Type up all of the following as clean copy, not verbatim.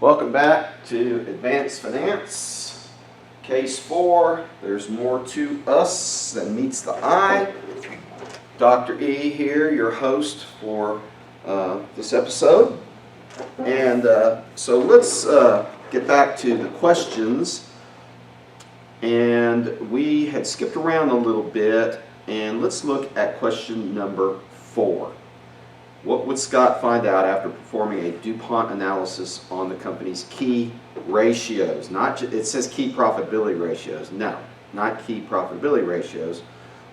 Welcome back to Advanced Finance. Case 4, there's more to us than meets the eye. Dr. E here, your host for this episode. And so let's get back to the questions. And we had skipped around a little bit, and let's look at question number 4. What would Scott find out after performing a DuPont analysis on the company's key ratios? It says key profitability ratios. No, not key profitability ratios.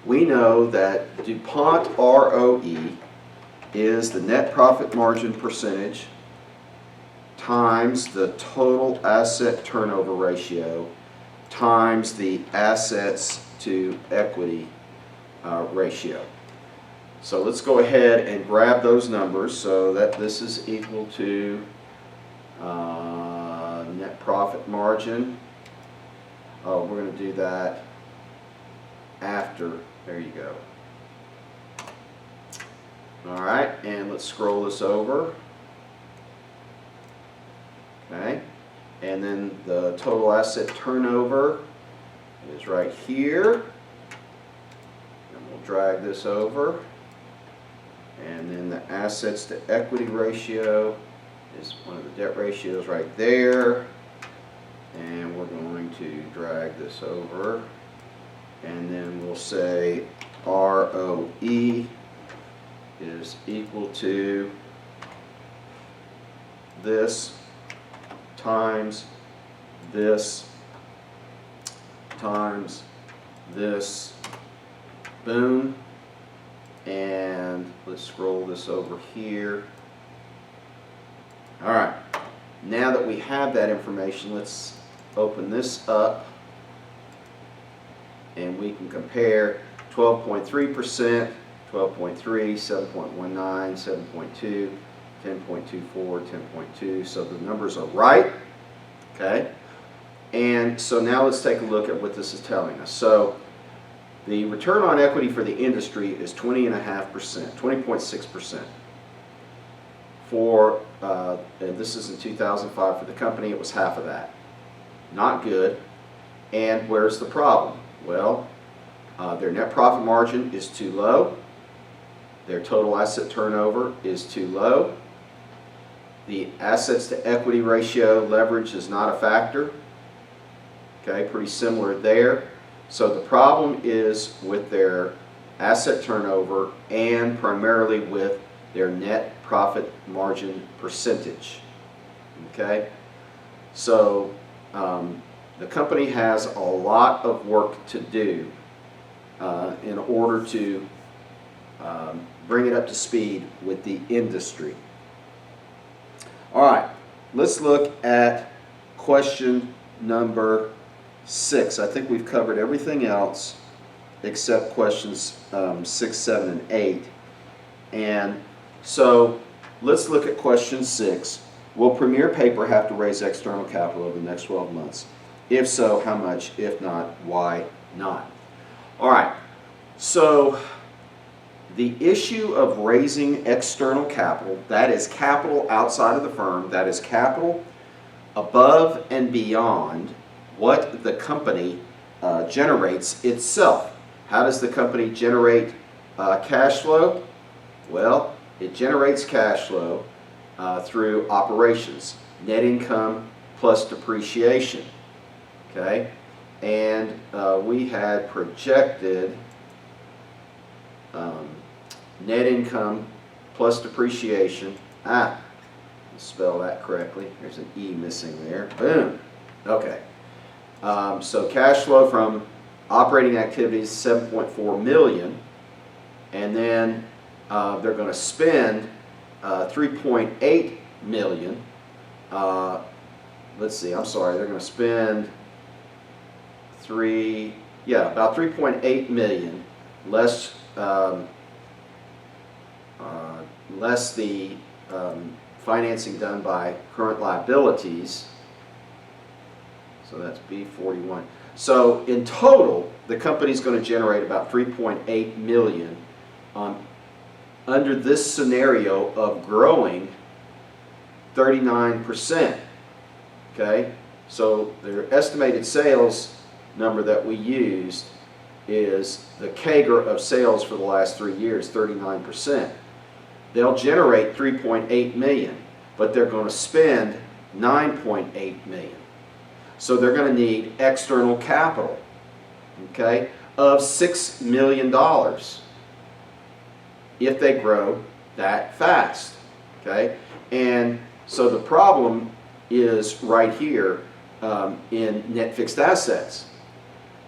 We know that DuPont ROE is the net profit margin percentage times the total asset turnover ratio times the assets to equity ratio. So let's go ahead and grab those numbers so that this is equal to net profit margin. Oh, we're going to do that after. There you go. All right, and let's scroll this over. Okay, and then the total asset turnover is right here. And we'll drag this over. And then the assets to equity ratio is one of the debt ratios right there. And we're going to drag this over. And then we'll say ROE is equal to this times this times this. Boom. And let's scroll this over here. All right, now that we have that information, let's open this up and we can compare 12.3%, 12.3, 7.19, 7.2, 10.24, 10.2. So the numbers are right, okay? And so now let's take a look at what this is telling us. So the return on equity for the industry is 20.5%, 20.6%. For, and this is in 2005 for the company, it was half of that. Not good. And where's the problem? Well, their net profit margin is too low. Their total asset turnover is too low. The assets to equity ratio leverage is not a factor. Okay, pretty similar there. So the problem is with their asset turnover and primarily with their net profit margin percentage. Okay, so the company has a lot of work to do in order to bring it up to speed with the industry. All right, let's look at question number 6. I think we've covered everything else except questions 6, 7, and 8. And so let's look at question 6. Will Premier Paper have to raise external capital over the next 12 months? If so, how much? If not, why not? All right, so the issue of raising external capital, that is capital outside of the firm, that is capital above and beyond what the company generates itself. How does the company generate cash flow? Well, it generates cash flow through operations, net income plus depreciation. Okay, and we had projected net income plus depreciation. Let's spell that correctly. There's an E missing there. Boom. Okay. So cash flow from operating activities, $7.4 million, and then they're going to spend $3.8 million. Let's see. I'm sorry. They're going to spend about $3.8 million less less the financing done by current liabilities. So that's B41. So in total, the company's going to generate about $3.8 million under this scenario of growing 39%. Okay, so their estimated sales number that we used is the CAGR of sales for the last 3 years, 39%. They'll generate 3.8 million, but they're going to spend 9.8 million. So they're going to need external capital, okay, of $6 million if they grow that fast, okay? And so the problem is right here in net fixed assets.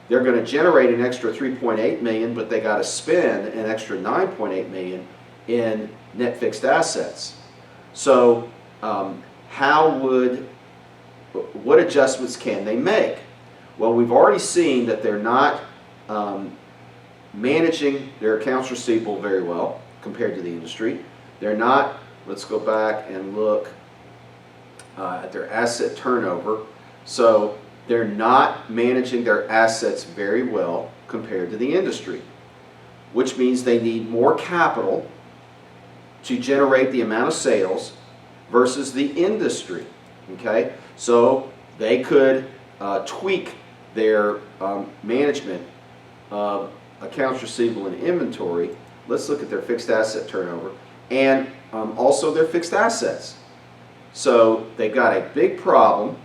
They're going to generate an extra 3.8 million, but they got to spend an extra 9.8 million in net fixed assets. So what adjustments can they make? Well, we've already seen that they're not managing their accounts receivable very well compared to the industry. They're not, let's go back and look at their asset turnover. So they're not managing their assets very well compared to the industry, which means they need more capital to generate the amount of sales versus the industry, okay? So they could tweak their management of accounts receivable and inventory. Let's look at their fixed asset turnover and also their fixed assets. So they've got a big problem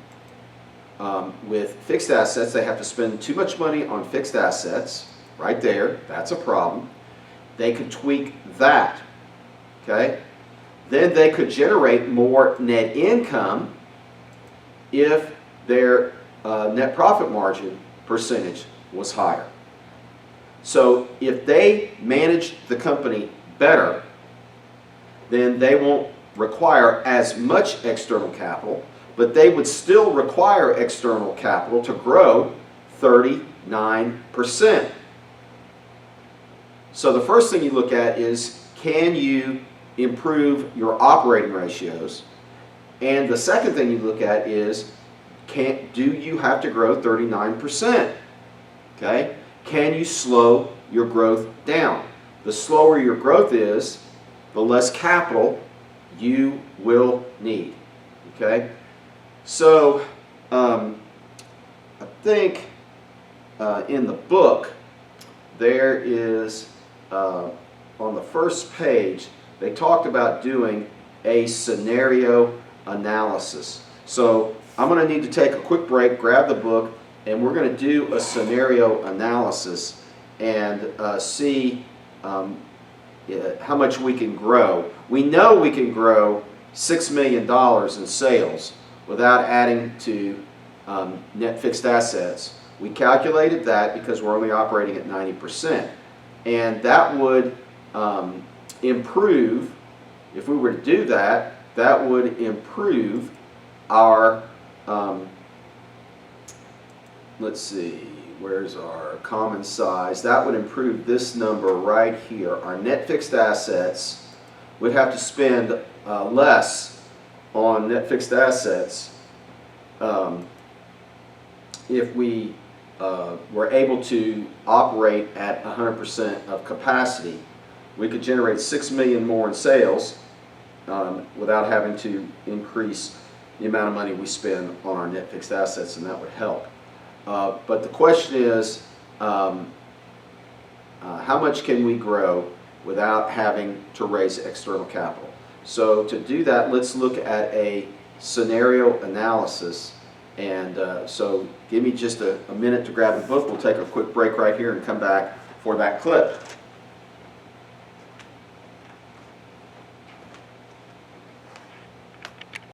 with fixed assets. They have to spend too much money on fixed assets. Right there, that's a problem. They could tweak that, okay? Then they could generate more net income if their net profit margin percentage was higher. So if they manage the company better, then they won't require as much external capital, but they would still require external capital to grow 39%. So the first thing you look at is, can you improve your operating ratios? And the second thing you look at is, do you have to grow 39%? Okay? Can you slow your growth down? The slower your growth is, the less capital you will need. Okay? So, I think in the book there is, on the first page, they talked about doing a scenario analysis. So I'm going to need to take a quick break, grab the book, and we're going to do a scenario analysis and see how much we can grow. We know we can grow $6 million in sales without adding to net fixed assets. We calculated that because we're only operating at 90%. And that would improve, if we were to do that, that would improve our, let's see, where's our common size? That would improve this number right here. Our net fixed assets would have to spend less on net fixed assets if we were able to operate at 100% of capacity. We could generate $6 million more in sales without having to increase the amount of money we spend on our net fixed assets, and that would help. But the question is, how much can we grow without having to raise external capital? So to do that, let's look at a scenario analysis. And so give me just a minute to grab the book. We'll take a quick break right here and come back for that clip.